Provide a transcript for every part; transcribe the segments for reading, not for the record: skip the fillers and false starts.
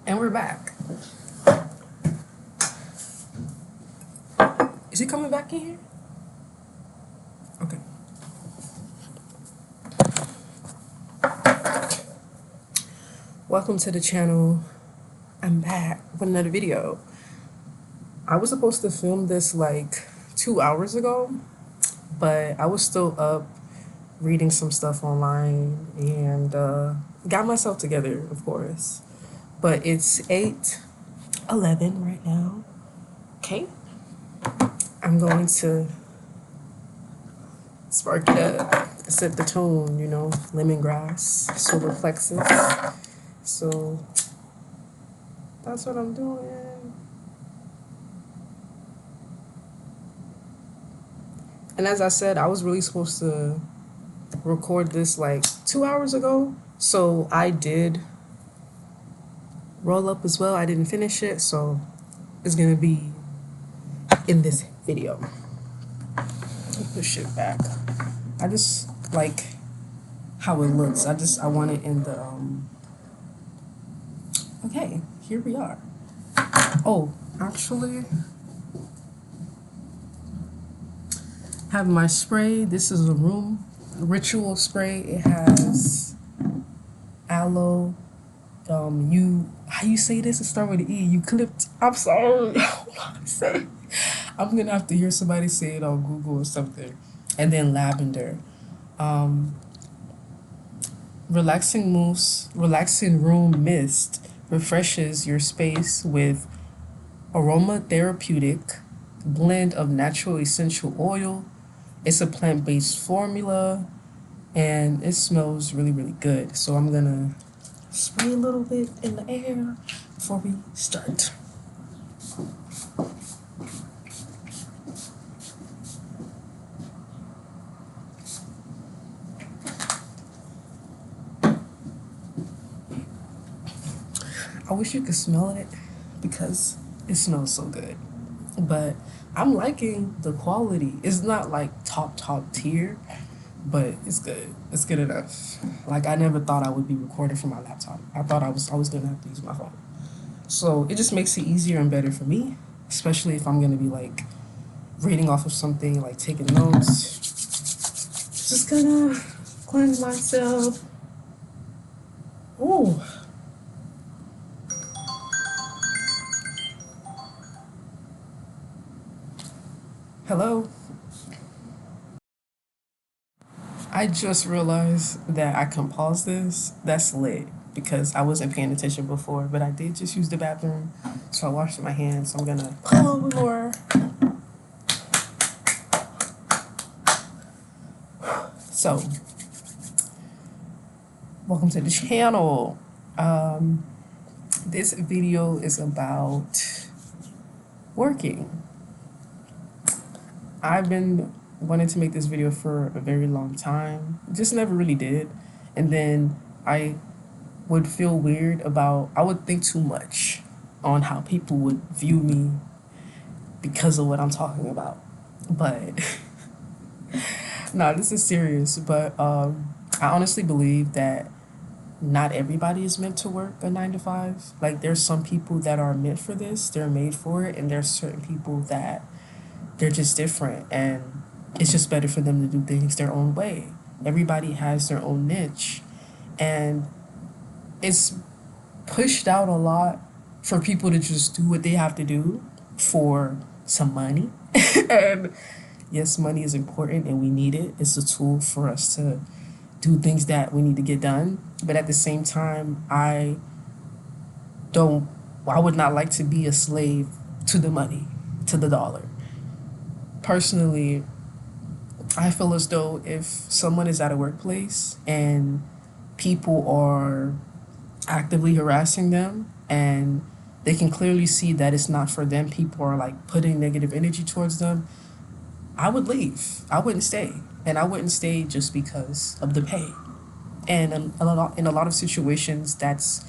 And we're back. Is he coming back in here? Okay. Welcome to the channel. I'm back with another video. I was supposed to film this like 2 hours ago, but I was still up reading some stuff online and got myself together, of course. But it's 8:11 right now. Okay. I'm going to spark it up, set the tone, lemongrass, solar plexus. So that's what I'm doing. And as I said, I was really supposed to record this like 2 hours ago. So I did roll up as well. I didn't finish it, so it's gonna be in this video. Push it back. I just like how it looks. I want it in the okay, here we are. Oh, actually have my spray. This is a room ritual spray. It has aloe. How you say this? It start with an E. Eucalypt. I'm sorry. I'm gonna have to hear somebody say it on Google or something. And then lavender. Relaxing room mist refreshes your space with aromatherapeutic blend of natural essential oil. It's a plant-based formula and it smells really, really good. So I'm gonna spray a little bit in the air before we start. I wish you could smell it because it smells so good. But I'm liking the quality. It's not like top tier, but it's good. It's good enough. Like I never thought I would be recording from my laptop. I thought I was gonna have to use my phone. So it just makes it easier and better for me, especially if I'm gonna be like reading off of something, like taking notes. Just gonna cleanse myself. Ooh. Hello? I just realized that I can pause this. That's lit because I wasn't paying attention before, but I did just use the bathroom. So I washed my hands. So I'm gonna pull more. So, welcome to the channel. This video is about working. I've been wanting to make this video for a very long time, just never really did. And then I would feel weird I would think too much on how people would view me because of what I'm talking about. But no, this is serious. But I honestly believe that not everybody is meant to work a 9 to 5. Like there's some people that are meant for this, they're made for it, and there's certain people that they're just different and it's just better for them to do things their own way. Everybody has their own niche and it's pushed out a lot for people to just do what they have to do for some money. And yes, money is important and we need it. It's a tool for us to do things that we need to get done. But at the same time, I would not like to be a slave to the money, to the dollar. Personally, I feel as though if someone is at a workplace and people are actively harassing them and they can clearly see that it's not for them, people are like putting negative energy towards them, I would leave. I wouldn't stay. And I wouldn't stay just because of the pay. And in a lot of situations, that's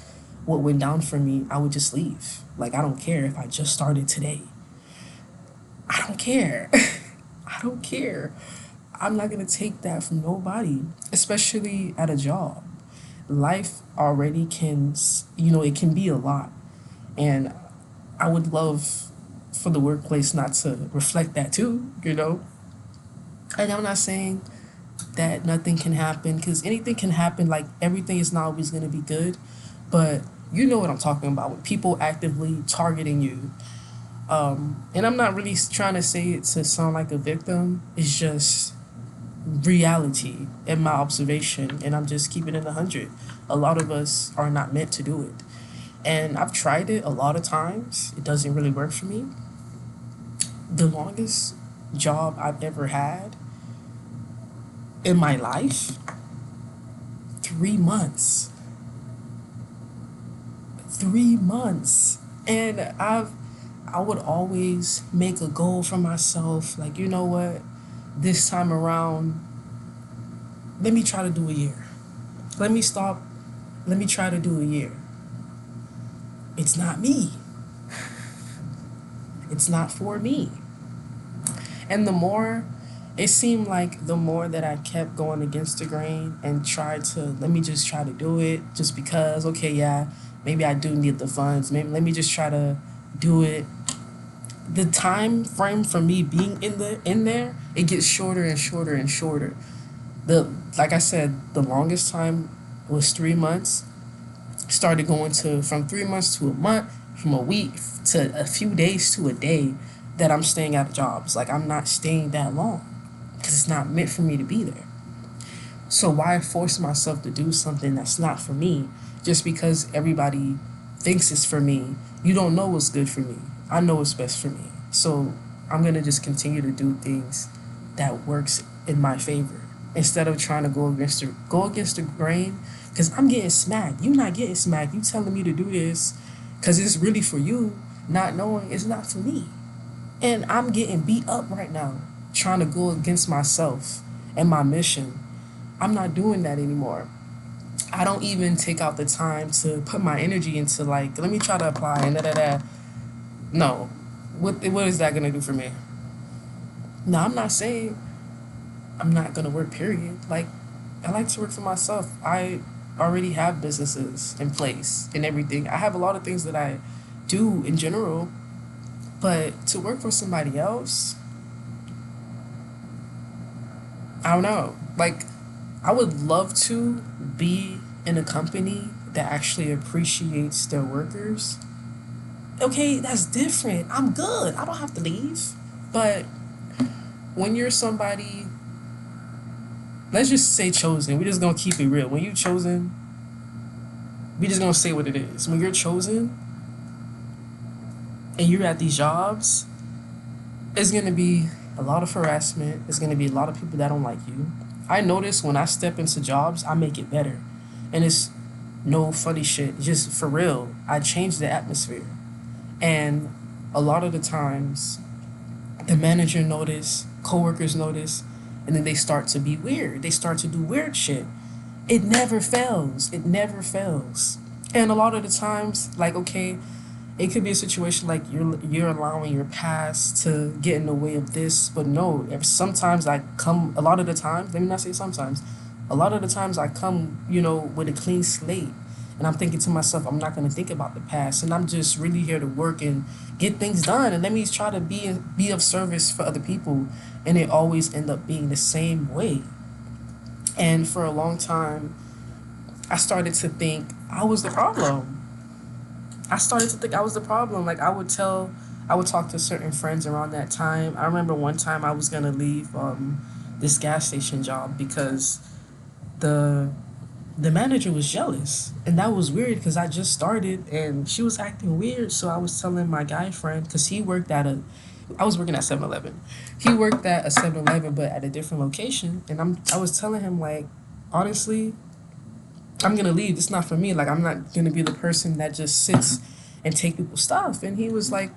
what went down for me. I would just leave. Like, I don't care if I just started today. I don't care. I don't care. I'm not going to take that from nobody, especially at a job. Life already can, it can be a lot. And I would love for the workplace not to reflect that too, you know? And I'm not saying that nothing can happen because anything can happen. Like everything is not always going to be good, but you know what I'm talking about when people actively targeting you. And I'm not really trying to say it to sound like a victim. It's just reality and my observation, and I'm just keeping it 100. A lot of us are not meant to do it, and I've tried it a lot of times. It doesn't really work for me. The longest job I've ever had in my life, 3 months. 3 months. And I would always make a goal for myself, like, you know what, this time around, let me try to do a year. Let me stop, let me try to do a year. It's not me. It's not for me. And the more, it seemed like the more that I kept going against the grain and tried to, let me just try to do it just because, okay, yeah, maybe I do need the funds. Maybe let me just try to do it. The time frame for me being in there, it gets shorter and shorter and shorter. The Like I said, the longest time was 3 months. Started going to from 3 months to a month, from a week to a few days to a day that I'm staying out of jobs. Like I'm not staying that long because it's not meant for me to be there. So why force myself to do something that's not for me just because everybody thinks it's for me? You don't know what's good for me. I know what's best for me. So I'm gonna just continue to do things that works in my favor instead of trying to go against the grain because I'm getting smacked. You not getting smacked. You telling me to do this because it's really for you, not knowing it's not for me. And I'm getting beat up right now trying to go against myself and my mission. I'm not doing that anymore. I don't even take out the time to put my energy into like, let me try to apply and da da da. No. What is that gonna do for me? No, I'm not saying I'm not gonna work, period. Like, I like to work for myself. I already have businesses in place and everything. I have a lot of things that I do in general, but to work for somebody else, I don't know. Like, I would love to be in a company that actually appreciates their workers. Okay, that's different. I'm good. I don't have to leave. But when you're somebody, let's just say chosen. We're just gonna keep it real. When you're chosen, we just gonna say what it is. When you're chosen and you're at these jobs, it's gonna be a lot of harassment. It's gonna be a lot of people that don't like you. I notice when I step into jobs, I make it better. And it's no funny shit. Just for real. I change the atmosphere. And a lot of the times, the manager notice, coworkers notice, and then they start to be weird. They start to do weird shit. It never fails. It never fails. And a lot of the times, like, okay, it could be a situation like you're allowing your past to get in the way of this, but no. If sometimes I come, a lot of the times, let me not say sometimes, a lot of the times I come, with a clean slate, and I'm thinking to myself, I'm not gonna think about the past, and I'm just really here to work and get things done, and let me try to be of service for other people, and it always end up being the same way. And for a long time, I started to think I was the problem. I started to think I was the problem. Like I would talk to certain friends around that time. I remember one time I was gonna leave this gas station job because the the manager was jealous, and that was weird because I just started and she was acting weird. So I was telling my guy friend because I was working at 7-Eleven. He worked at a 7-Eleven but at a different location, and I was telling him like, honestly, I'm gonna leave. It's not for me. Like I'm not gonna be the person that just sits and take people's stuff. And he was like,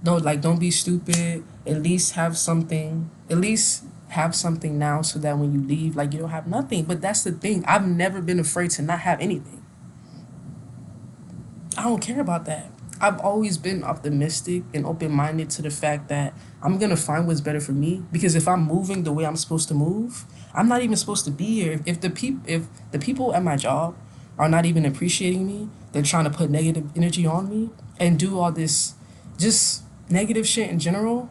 no, like don't be stupid. At least have something. At least have something now so that when you leave, like you don't have nothing. But that's the thing. I've never been afraid to not have anything. I don't care about that. I've always been optimistic and open minded to the fact that I'm gonna find what's better for me. Because if I'm moving the way I'm supposed to move, I'm not even supposed to be here. If the people at my job are not even appreciating me. They're trying to put negative energy on me and do all this just negative shit in general.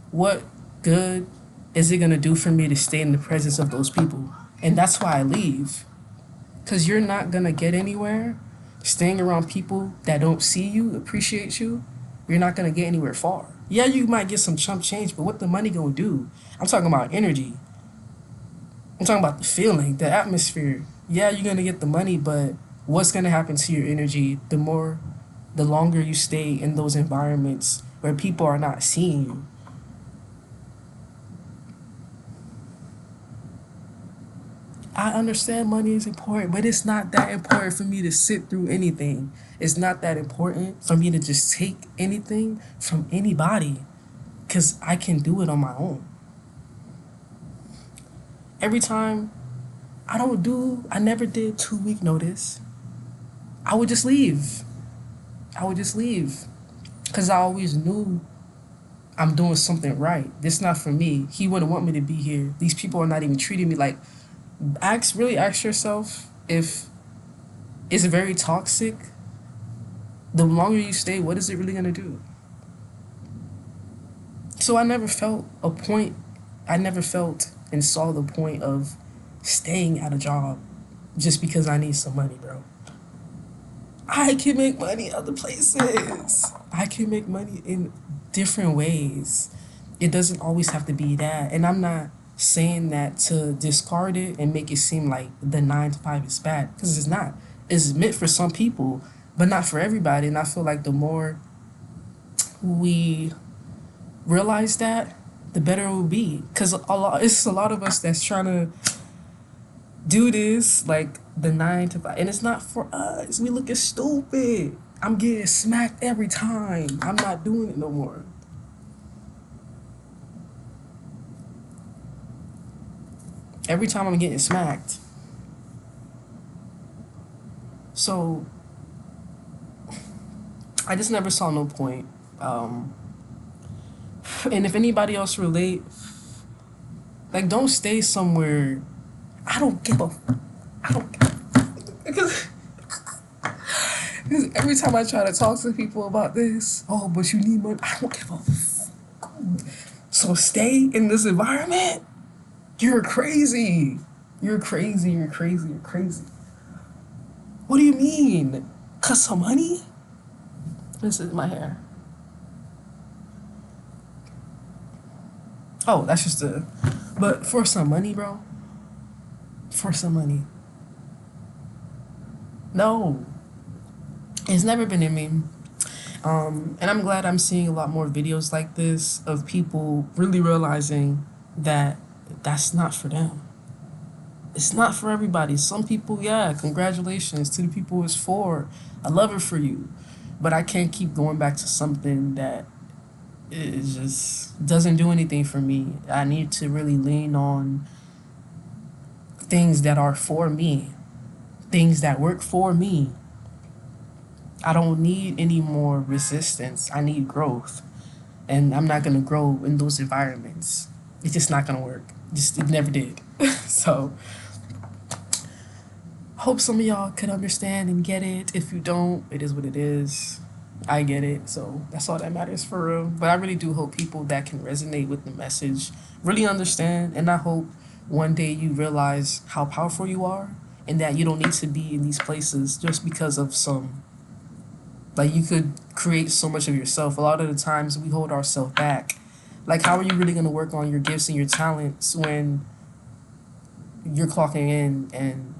What good is it gonna do for me to stay in the presence of those people? And that's why I leave. Because you're not gonna get anywhere staying around people that don't see you, appreciate you. You're not gonna get anywhere far. Yeah, you might get some chump change, but what the money gonna do? I'm talking about energy. I'm talking about the feeling, the atmosphere. Yeah, you're gonna get the money, but what's gonna happen to your energy the longer you stay in those environments where people are not seeing you? I understand money is important, but it's not that important for me to sit through anything. It's not that important for me to just take anything from anybody because I can do it on my own. Every time I never did 2 week notice. I would just leave. I would just leave because I always knew I'm doing something right. This not for me. He wouldn't want me to be here. These people are not even treating me like. Really ask yourself if it's very toxic. The longer you stay, what is it really gonna do? So I never felt a point. I never felt and saw the point of staying at a job just because I need some money, bro. I can make money other places. I can make money in different ways. It doesn't always have to be that. And I'm not saying that to discard it and make it seem like the 9 to 5 is bad, because it's not. It's meant for some people, but not for everybody. And I feel like the more we realize that, the better it will be. Because it's a lot of us that's trying to do this like the 9 to 5, and it's not for us. We looking stupid. I'm getting smacked every time. I'm not doing it no more. Every time I'm getting smacked. So I just never saw no point. And if anybody else relate, like, don't stay somewhere. I don't give a. I don't. Because every time I try to talk to people about this, oh, but you need money. I don't give a. So stay in this environment. You're crazy. You're crazy. You're crazy. You're crazy. What do you mean? Cause some money? This is my hair. Oh, that's just a. But for some money, bro. For some money. No. It's never been in me. And I'm glad I'm seeing a lot more videos like this of people really realizing that that's not for them. It's not for everybody. Some people, yeah, congratulations to the people it's for. I love it for you. But I can't keep going back to something that it just doesn't do anything for me. I need to really lean on things that are for me, things that work for me. I don't need any more resistance. I need growth. And I'm not going to grow in those environments. It's just not going to work. It never did. So, hope some of y'all could understand and get it. If you don't, it is what it is. I get it. So, that's all that matters for real. But I really do hope people that can resonate with the message really understand. And I hope one day you realize how powerful you are and that you don't need to be in these places just because of some. Like, you could create so much of yourself. A lot of the times we hold ourselves back. Like, how are you really going to work on your gifts and your talents when you're clocking in and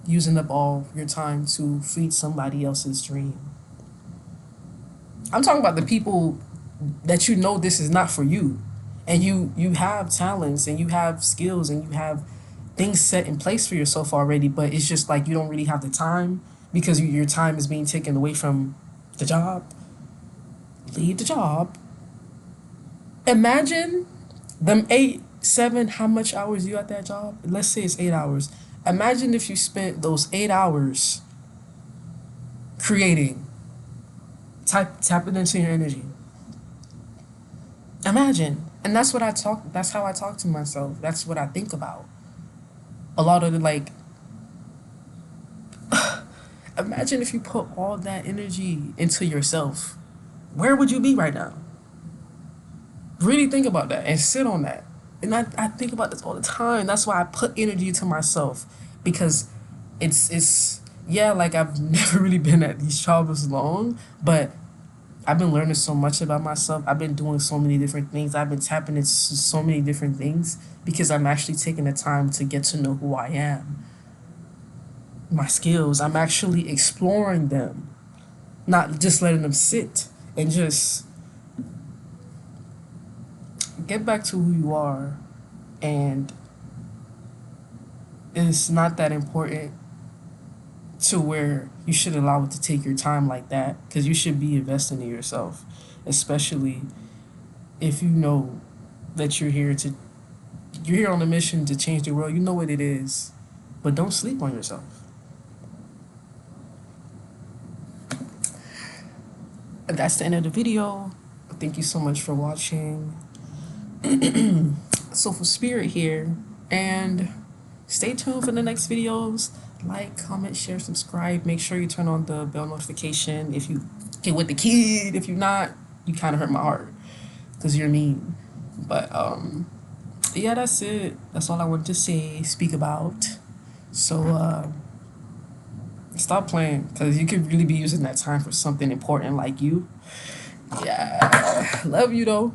using up all your time to feed somebody else's dream? I'm talking about the people that you know this is not for you. And you have talents and you have skills and you have things set in place for yourself already, but it's just like you don't really have the time because your time is being taken away from the job. Leave the job. Imagine them 8, 7, how much hours you at that job? Let's say it's 8 hours. Imagine if you spent those 8 hours creating, tapping into your energy. Imagine. And that's how I talk to myself. That's what I think about. A lot of the, like, Imagine if you put all that energy into yourself. Where would you be right now? Really think about that and sit on that. And I think about this all the time. That's why I put energy into myself. Because it's yeah, like I've never really been at these jobs long, but I've been learning so much about myself. I've been doing so many different things. I've been tapping into so many different things because I'm actually taking the time to get to know who I am, my skills. I'm actually exploring them, not just letting them sit and just get back to who you are. And it's not that important to where you should allow it to take your time like that because you should be investing in yourself, especially if you know that you're here on a mission to change the world. You know what it is, but don't sleep on yourself. That's the end of the video. Thank you so much for watching. Soulful Spirit here, and stay tuned for the next videos. Like, comment, share, subscribe. Make sure you turn on the bell notification if you get with the kid. If you're not, you kind of hurt my heart because you're mean. But yeah, that's it. That's all I wanted to say, speak about. So stop playing because you could really be using that time for something important like you. Yeah, love you though.